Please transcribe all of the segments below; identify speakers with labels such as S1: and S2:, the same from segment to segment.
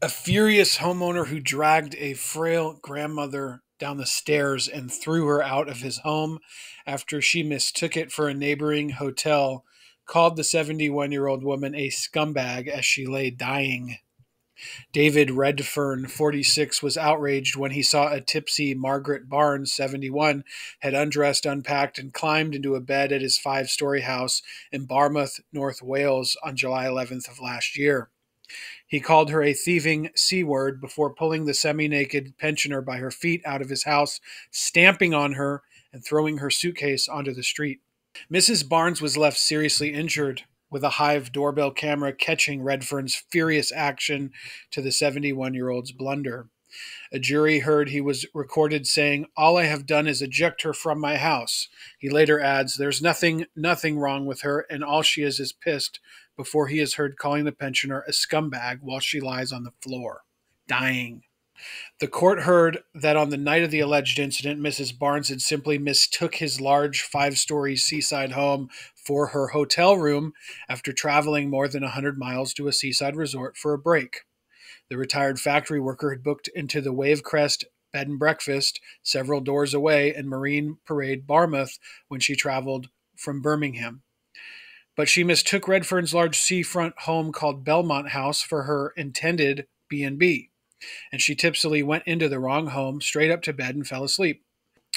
S1: A furious homeowner who dragged a frail grandmother down the stairs and threw her out of his home after she mistook it for a neighboring hotel called the 71-year-old woman a scumbag as she lay dying. David Redfern, 46, was outraged when he saw a tipsy Margaret Barnes, 71, had undressed, unpacked, and climbed into a bed at his five-story house in Barmouth, North Wales on July 11th of last year. He called her a thieving C-word before pulling the semi-naked pensioner by her feet out of his house, stamping on her, and throwing her suitcase onto the street. Mrs. Barnes was left seriously injured, with a Hive doorbell camera catching Redfern's furious action to the 71-year-old's blunder. A jury heard he was recorded saying, "All I have done is eject her from my house." He later adds, "There's nothing wrong with her, and all she is pissed," before he is heard calling the pensioner a scumbag while she lies on the floor, dying. The court heard that on the night of the alleged incident, Mrs. Barnes had simply mistook his large five-story seaside home for her hotel room after traveling more than 100 miles to a seaside resort for a break. The retired factory worker had booked into the Wavecrest bed and breakfast several doors away in Marine Parade, Barmouth, when she traveled from Birmingham. But she mistook Redfern's large seafront home called Belmont House for her intended BnB, and she tipsily went into the wrong home, straight up to bed, and fell asleep.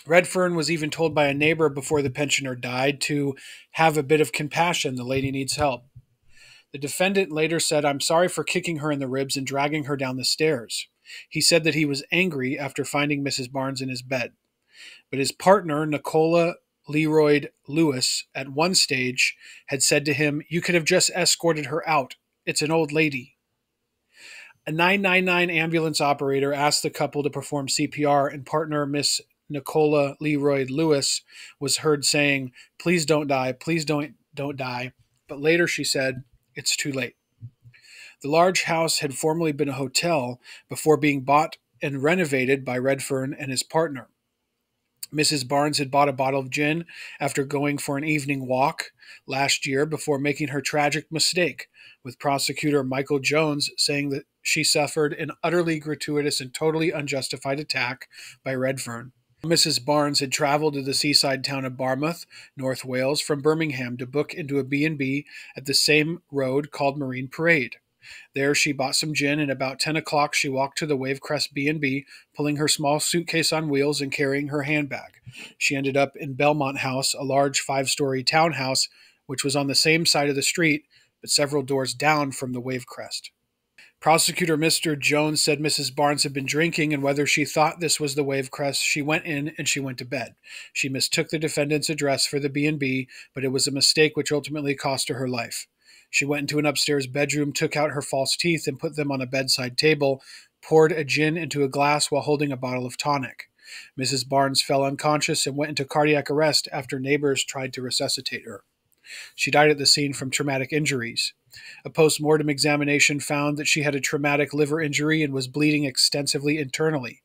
S1: Redfern was even told by a neighbor before the pensioner died to have a bit of compassion. The lady needs help. The defendant later said, "I'm sorry for kicking her in the ribs and dragging her down the stairs." He said that he was angry after finding Mrs. Barnes in his bed. But his partner, Nicola Leroy Lewis, at one stage had said to him, "You could have just escorted her out. It's an old lady." A 999 ambulance operator asked the couple to perform CPR, and partner Miss Nicola Leroy Lewis was heard saying, "Please don't die, please don't die." But later she said, "It's too late." The large house had formerly been a hotel before being bought and renovated by Redfern and his partner. Mrs. Barnes had bought a bottle of gin after going for an evening walk last year before making her tragic mistake, with prosecutor Michael Jones saying that she suffered an utterly gratuitous and totally unjustified attack by Redfern. Mrs. Barnes had traveled to the seaside town of Barmouth, North Wales, from Birmingham to book into a B&B at the same road called Marine Parade. There she bought some gin, and about 10 o'clock she walked to the Wavecrest B&B, pulling her small suitcase on wheels and carrying her handbag. She ended up in Belmont House, a large five-story townhouse, which was on the same side of the street, but several doors down from the Wavecrest. Prosecutor Mr. Jones said Mrs. Barnes had been drinking, and whether she thought this was the Wavecrest, she went in and she went to bed. She mistook the defendant's address for the B&B, but it was a mistake which ultimately cost her her life. She went into an upstairs bedroom, took out her false teeth and put them on a bedside table, poured a gin into a glass while holding a bottle of tonic. Mrs. Barnes fell unconscious and went into cardiac arrest after neighbors tried to resuscitate her. She died at the scene from traumatic injuries. A post-mortem examination found that she had a traumatic liver injury and was bleeding extensively internally.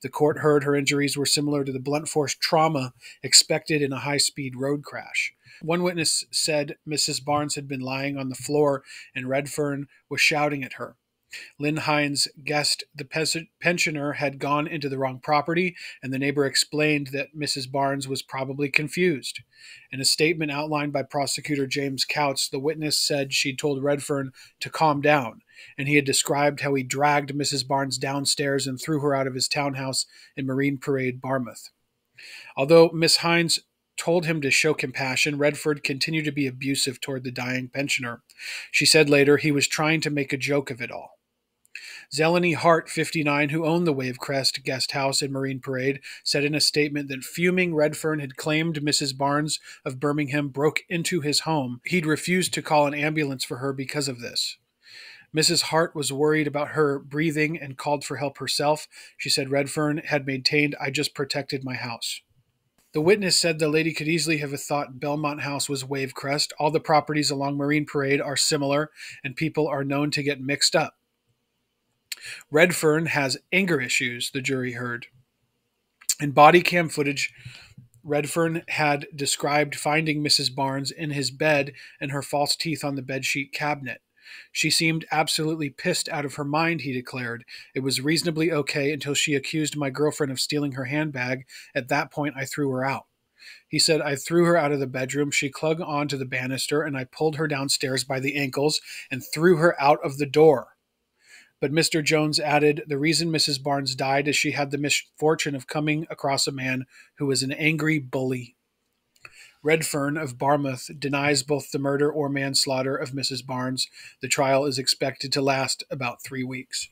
S1: The court heard her injuries were similar to the blunt force trauma expected in a high-speed road crash. One witness said Mrs. Barnes had been lying on the floor and Redfern was shouting at her. Lynn Hines guessed the pensioner had gone into the wrong property, and the neighbor explained that Mrs. Barnes was probably confused. In a statement outlined by prosecutor James Couts, the witness said she'd told Redfern to calm down, and he had described how he dragged Mrs. Barnes downstairs and threw her out of his townhouse in Marine Parade, Barmouth. Although Miss Hines told him to show compassion, Redford continued to be abusive toward the dying pensioner. She said later he was trying to make a joke of it all. Zeleny Hart, 59, who owned the Wavecrest guest house in Marine Parade, said in a statement that fuming Redfern had claimed Mrs. Barnes of Birmingham broke into his home. He'd refused to call an ambulance for her because of this. Mrs. Hart was worried about her breathing and called for help herself. She said Redfern had maintained, "I just protected my house." The witness said the lady could easily have thought Belmont House was Wavecrest. All the properties along Marine Parade are similar, and people are known to get mixed up. Redfern has anger issues, the jury heard. In body cam footage, Redfern had described finding Mrs. Barnes in his bed and her false teeth on the bedsheet cabinet. She seemed absolutely pissed out of her mind, he declared. It was reasonably okay until she accused my girlfriend of stealing her handbag. At that point, I threw her out. He said, I threw her out of the bedroom. She clung onto the banister, and I pulled her downstairs by the ankles and threw her out of the door. But Mr. Jones added, the reason Mrs. Barnes died is she had the misfortune of coming across a man who was an angry bully. Redfern of Barmouth denies both the murder or manslaughter of Mrs. Barnes. The trial is expected to last about 3 weeks.